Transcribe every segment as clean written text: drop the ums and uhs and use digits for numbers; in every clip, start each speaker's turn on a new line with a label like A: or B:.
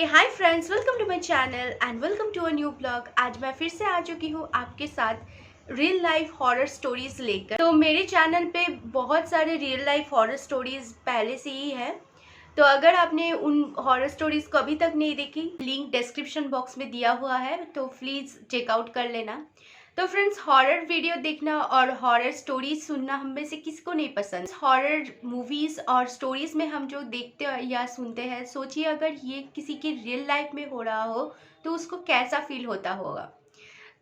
A: Hi friends, welcome to my channel and welcome to a new blog. आज मैं फिर से आ चुकी हूँ आपके साथ रियल लाइफ हॉरर स्टोरीज लेकर। तो मेरे चैनल पे बहुत सारे रियल लाइफ हॉरर स्टोरीज पहले से ही है। तो अगर आपने उन हॉरर स्टोरीज को अभी तक नहीं देखी, लिंक डिस्क्रिप्शन बॉक्स में दिया हुआ है, तो प्लीज़ चेकआउट कर लेना। तो फ्रेंड्स, हॉरर वीडियो देखना और हॉरर स्टोरीज सुनना हम में से किसको नहीं पसंद। हॉरर मूवीज और स्टोरीज में हम जो देखते या सुनते हैं, सोचिए अगर ये किसी की रियल लाइफ में हो रहा हो तो उसको कैसा फील होता होगा।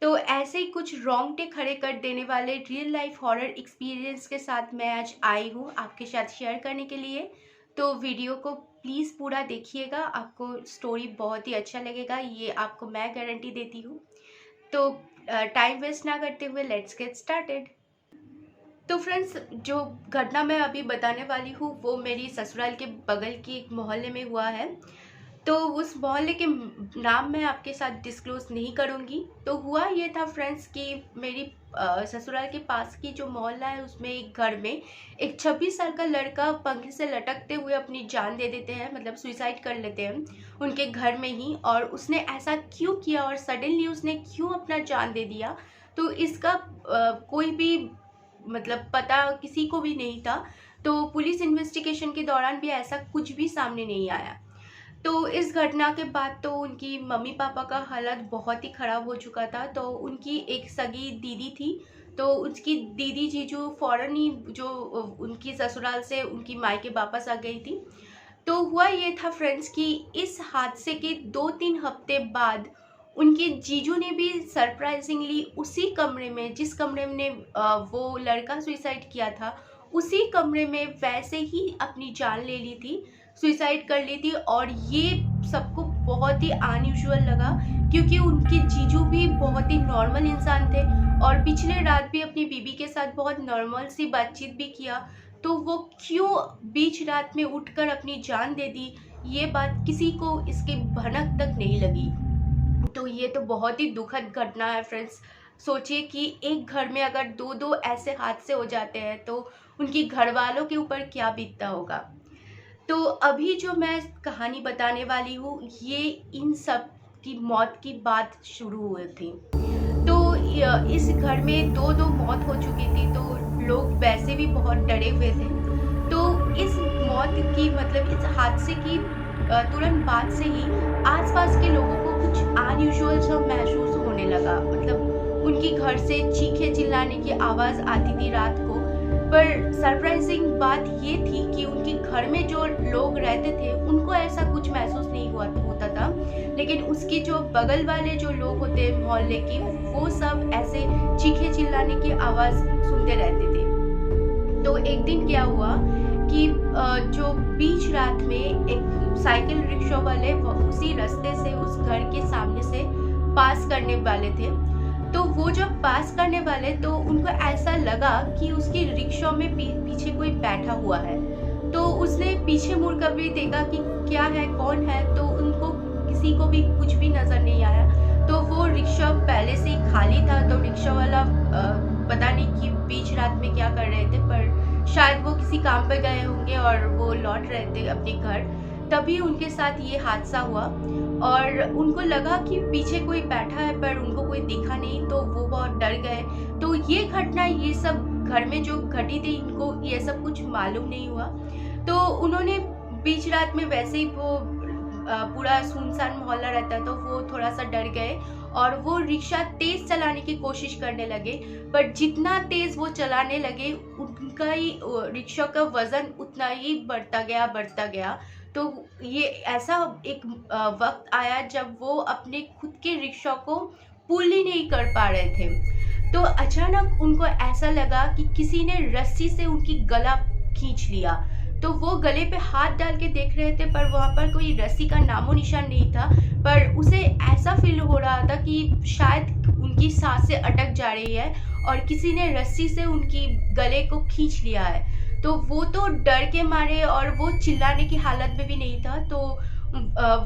A: तो ऐसे ही कुछ रोंगटे खड़े कर देने वाले रियल लाइफ हॉरर एक्सपीरियंस के साथ मैं आज आई हूँ आपके साथ शेयर करने के लिए। तो वीडियो को प्लीज़ पूरा देखिएगा, आपको स्टोरी बहुत ही अच्छा लगेगा, ये आपको मैं गारंटी देती हूँ। तो टाइम वेस्ट ना करते हुए लेट्स गेट स्टार्टेड। तो फ्रेंड्स, जो घटना मैं अभी बताने वाली हूँ वो मेरी ससुराल के बगल की एक मोहल्ले में हुआ है। तो उस मोहल्ले के नाम मैं आपके साथ डिस्क्लोज नहीं करूँगी। तो हुआ ये था फ्रेंड्स कि मेरी ससुराल के पास की जो मोहल्ला है उसमें एक घर में एक 26 साल का लड़का पंखे से लटकते हुए अपनी जान दे देते हैं, मतलब सुसाइड कर लेते हैं उनके घर में ही। और उसने ऐसा क्यों किया और सडनली उसने क्यों अपना जान दे दिया, तो इसका कोई भी मतलब पता किसी को भी नहीं था। तो पुलिस इन्वेस्टिगेशन के दौरान भी ऐसा कुछ भी सामने नहीं आया। तो इस घटना के बाद तो उनकी मम्मी पापा का हालत बहुत ही ख़राब हो चुका था। तो उनकी एक सगी दीदी थी, तो उसकी दीदी जीजू फ़ौरन ही जो उनकी ससुराल से उनकी मायके वापस आ गई थी। तो हुआ ये था फ्रेंड्स कि इस हादसे के 2-3 हफ्ते बाद उनके जीजू ने भी सरप्राइजिंगली उसी कमरे में, जिस कमरे में वो लड़का सुसाइड किया था, उसी कमरे में वैसे ही अपनी जान ले ली थी, सुसाइड कर ली थी। और ये सबको बहुत ही अनयूजुअल लगा क्योंकि उनके जीजू भी बहुत ही नॉर्मल इंसान थे और पिछले रात भी अपनी बीबी के साथ बहुत नॉर्मल सी बातचीत भी किया। तो वो क्यों बीच रात में उठकर अपनी जान दे दी, ये बात किसी को इसके भनक तक नहीं लगी। तो ये तो बहुत ही दुखद घटना है फ्रेंड्स। सोचिए कि एक घर में अगर दो दो ऐसे हादसे हो जाते हैं तो उनकी घर वालों के ऊपर क्या बीतता होगा। तो अभी जो मैं कहानी बताने वाली हूँ, ये इन सब की मौत की बात शुरू हुई थी। तो इस घर में दो दो मौत हो चुकी थी, तो लोग वैसे भी बहुत डरे हुए थे। तो इस मौत की, मतलब इस हादसे की तुरंत बाद से ही आसपास के लोगों को कुछ अनयूजुअल सा महसूस होने लगा। मतलब उनकी घर से चीखे चिल्लाने की आवाज़ आती थी रात को। पर सरप्राइजिंग बात ये थी कि उनके घर में जो लोग रहते थे उनको ऐसा कुछ महसूस नहीं होता था, लेकिन उसकी जो बगल वाले जो लोग होते मोहल्ले की, वो सब ऐसे चीखे चिल्लाने की आवाज़ सुनते रहते थे। तो एक दिन क्या हुआ कि जो बीच रात में एक साइकिल रिक्शा वाले उसी रास्ते से उस घर के सामने से पास करने वाले थे। तो वो जब पास करने वाले तो उनको ऐसा लगा कि उसकी रिक्शा में पीछे कोई बैठा हुआ है। तो उसने पीछे मुड़कर भी देखा कि क्या है, कौन है, तो उनको किसी को भी कुछ भी नज़र नहीं आया। तो वो रिक्शा पहले से ही खाली था। तो रिक्शा वाला पता नहीं कि बीच रात में क्या कर रहे थे, पर शायद वो किसी काम पे गए होंगे और वो लौट रहे थे अपने घर, तभी उनके साथ ये हादसा हुआ। और उनको लगा कि पीछे कोई बैठा है पर उनको कोई दिखा नहीं, तो वो बहुत डर गए। तो ये घटना, ये सब घर में जो घटी थी, इनको ये सब कुछ मालूम नहीं हुआ। तो उन्होंने बीच रात में, वैसे ही वो पूरा सुनसान मोहल्ला रहता, तो वो थोड़ा सा डर गए और वो रिक्शा तेज चलाने की कोशिश करने लगे। पर जितना तेज वो चलाने लगे, उनका ही रिक्शा का वजन उतना ही बढ़ता गया। तो ये ऐसा एक वक्त आया जब वो अपने खुद के रिक्शा को पुल ही नहीं कर पा रहे थे। तो अचानक उनको ऐसा लगा कि किसी ने रस्सी से उनकी गला खींच लिया। तो वो गले पे हाथ डाल के देख रहे थे, पर वहाँ पर कोई रस्सी का नामो निशान नहीं था। पर उसे ऐसा फील हो रहा था कि शायद उनकी सांसें अटक जा रही है और किसी ने रस्सी से उनकी गले को खींच लिया है। तो वो तो डर के मारे, और वो चिल्लाने की हालत में भी नहीं था। तो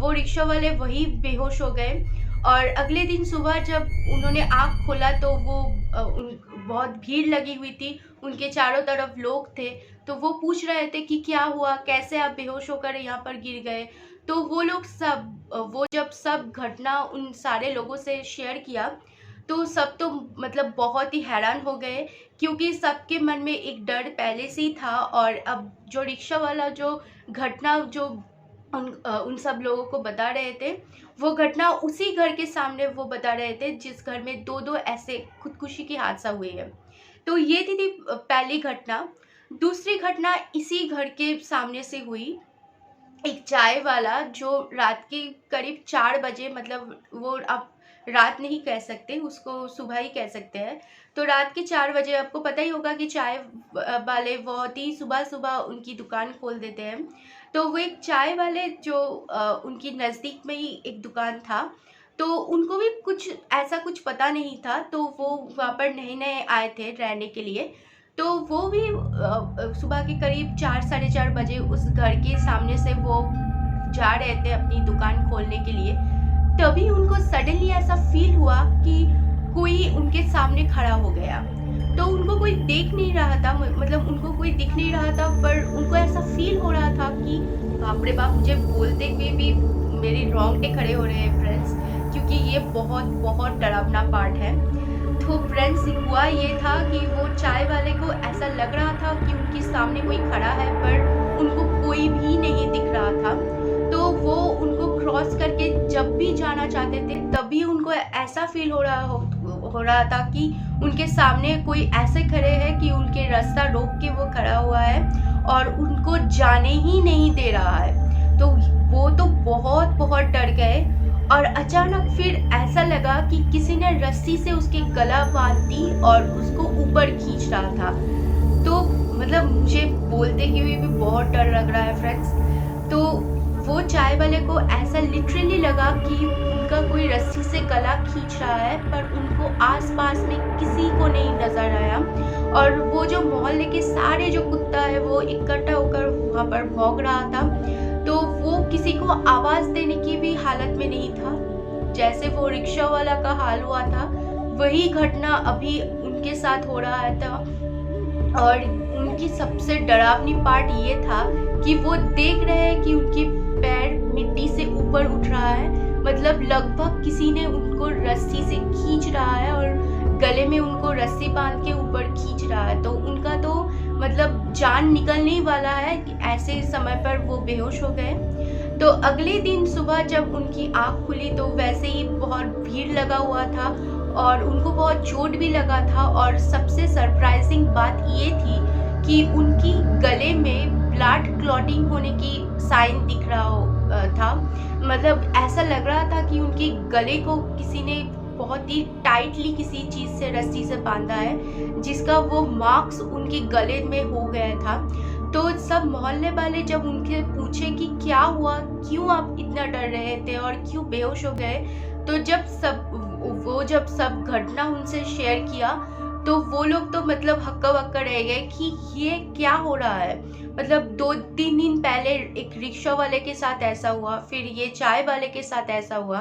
A: वो रिक्शा वाले वही बेहोश हो गए। और अगले दिन सुबह जब उन्होंने आँख खोला तो वो बहुत भीड़ लगी हुई थी, उनके चारों तरफ लोग थे। तो वो पूछ रहे थे कि क्या हुआ, कैसे आप बेहोश होकर यहाँ पर गिर गए। तो वो लोग सब वो जब सब घटना उन सारे लोगों से शेयर किया तो सब तो मतलब बहुत ही हैरान हो गए, क्योंकि सबके मन में एक डर पहले से ही था। और अब जो रिक्शा वाला जो घटना जो उन सब लोगों को बता रहे थे, वो घटना उसी घर के सामने वो बता रहे थे जिस घर में दो दो ऐसे खुदकुशी की हादसा हुई है। तो ये थी पहली घटना। दूसरी घटना इसी घर के सामने से हुई। एक चाय वाला जो रात के करीब 4 बजे, मतलब वो आप रात नहीं कह सकते, उसको सुबह ही कह सकते हैं। तो रात के 4 बजे आपको पता ही होगा कि चाय वाले बहुत ही सुबह सुबह उनकी दुकान खोल देते हैं। तो वो एक चाय वाले जो उनकी नज़दीक में ही एक दुकान था, तो उनको भी कुछ ऐसा कुछ पता नहीं था। तो वो वहाँ पर नए नए आए थे रहने के लिए। तो वो भी सुबह के करीब 4 साढ़े 4 बजे उस घर के सामने से वो जा रहे थे अपनी दुकान खोलने के लिए। तभी उनको सडनली ऐसा फील हुआ कि कोई उनके सामने खड़ा हो गया। तो उनको कोई देख नहीं रहा था, मतलब उनको कोई दिख नहीं रहा था, पर उनको ऐसा फील हो रहा था कि बाप रे बाप, मुझे बोलते हुए भी मेरे रोंगटे खड़े हो रहे हैं फ्रेंड्स, क्योंकि ये बहुत बहुत डरावना पार्ट है। तो फ्रेंड्स हुआ ये था कि वो चाय वाले को ऐसा लग रहा था कि उनके सामने कोई खड़ा है, पर उनको कोई भी नहीं दिख रहा था। तो वो उनको क्रॉस करके जब भी जाना चाहते थे, तभी उनको ऐसा फील हो रहा था कि उनके सामने कोई ऐसे खड़े हैं कि उनके रास्ता रोक के वो खड़ा हुआ है और उनको जाने ही नहीं दे रहा है। तो वो तो बहुत बहुत डर गए। और अचानक फिर ऐसा लगा कि किसी ने रस्सी से उसके गला बांध दी और उसको ऊपर खींच रहा था। तो मतलब मुझे बोलते हुए भी बहुत डर लग रहा है फ्रेंड्स। तो वो चाय वाले को ऐसा लिटरली लगा कि उनका कोई रस्सी से गला खींच रहा है, पर उनको आसपास में किसी को नहीं नजर आया। और वो जो मोहल्ले के सारे जो कुत्ता है वो इकट्ठा होकर वहाँ पर भौंक रहा था। तो वो किसी को आवाज देने की भी हालत में नहीं था। जैसे वो रिक्शा वाला का हाल हुआ था, वही घटना अभी उनके साथ हो रहा था। और उनकी सबसे डरावनी पार्ट ये था कि वो देख रहे हैं कि उनके पैर मिट्टी से ऊपर उठ रहा है, मतलब लगभग किसी ने उनको रस्सी से खींच रहा है और गले में उनको रस्सी बांध के ऊपर खींच रहा है। तो उनका तो मतलब जान निकलने ही वाला है कि ऐसे समय पर वो बेहोश हो गए। तो अगले दिन सुबह जब उनकी आँख खुली तो वैसे ही बहुत भीड़ लगा हुआ था और उनको बहुत चोट भी लगा था। और सबसे सरप्राइजिंग बात ये थी कि उनकी गले में ब्लड क्लॉटिंग होने की साइन दिख रहा था। मतलब ऐसा लग रहा था कि उनके गले को किसी ने बहुत ही टाइटली किसी चीज़ से रस्सी से बांधा है, जिसका वो मार्क्स उनके गले में हो गया था। तो सब मोहल्ले वाले जब उनके पूछे कि क्या हुआ, क्यों आप इतना डर रहे थे और क्यों बेहोश हो गए, तो जब सब घटना उनसे शेयर किया तो वो लोग तो मतलब हक्का बक्का रह गए कि ये क्या हो रहा है। मतलब 2-3 दिन पहले एक रिक्शा वाले के साथ ऐसा हुआ, फिर ये चाय वाले के साथ ऐसा हुआ।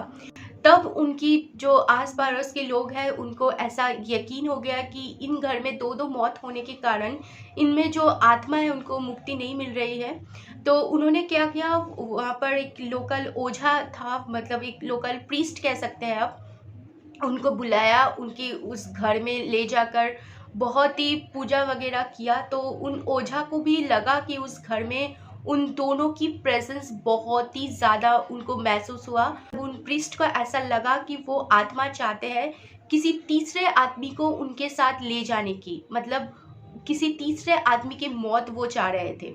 A: तब उनकी जो आस पड़ोस के लोग हैं उनको ऐसा यकीन हो गया कि इन घर में दो दो मौत होने के कारण इनमें जो आत्मा है उनको मुक्ति नहीं मिल रही है। तो उन्होंने क्या किया, वहाँ पर एक लोकल ओझा था, मतलब एक लोकल प्रीस्ट कह सकते हैं आप, उनको बुलाया, उनकी उस घर में ले जाकर बहुत ही पूजा वगैरह किया। तो उन ओझा को भी लगा कि उस घर में उन दोनों की प्रेजेंस बहुत ही ज़्यादा उनको महसूस हुआ। उन प्रीस्ट को ऐसा लगा कि वो आत्मा चाहते हैं किसी तीसरे आदमी को उनके साथ ले जाने की, मतलब किसी तीसरे आदमी की मौत वो चाह रहे थे।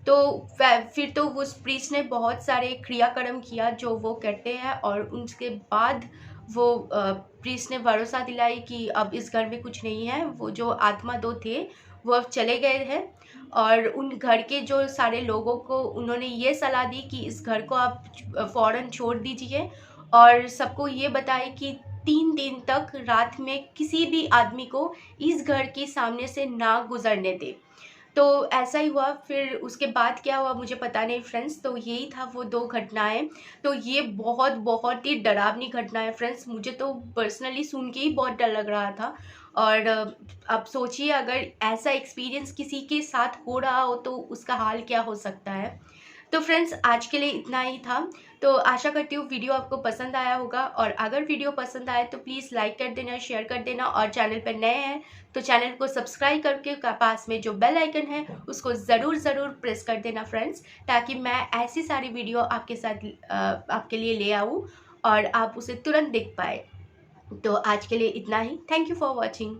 A: तो फिर तो उस प्रीस्ट ने बहुत सारे क्रियाकर्म किया जो वो करते हैं, और उसके बाद वो प्रीस्ट ने भरोसा दिलाई कि अब इस घर में कुछ नहीं है। वो जो आत्मा दो थे वो अब चले गए हैं। और उन घर के जो सारे लोगों को उन्होंने ये सलाह दी कि इस घर को आप फ़ौरन छोड़ दीजिए, और सबको ये बताए कि 3 दिन तक रात में किसी भी आदमी को इस घर के सामने से ना गुजरने दे। तो ऐसा ही हुआ। फिर उसके बाद क्या हुआ मुझे पता नहीं फ्रेंड्स। तो यही था वो 2 घटनाएं। तो ये बहुत बहुत ही डरावनी घटना है फ्रेंड्स, मुझे तो पर्सनली सुन के ही बहुत डर लग रहा था। और अब सोचिए अगर ऐसा एक्सपीरियंस किसी के साथ हो रहा हो तो उसका हाल क्या हो सकता है। तो फ्रेंड्स आज के लिए इतना ही था। तो आशा करती हूँ वीडियो आपको पसंद आया होगा, और अगर वीडियो पसंद आए तो प्लीज़ लाइक कर देना, शेयर कर देना, और चैनल पर नए हैं तो चैनल को सब्सक्राइब करके पास में जो बेल आइकन है उसको ज़रूर प्रेस कर देना फ्रेंड्स, ताकि मैं ऐसी सारी वीडियो आपके साथ आपके लिए ले आऊँ और आप उसे तुरंत देख पाए। तो आज के लिए इतना ही। Thank you for watching.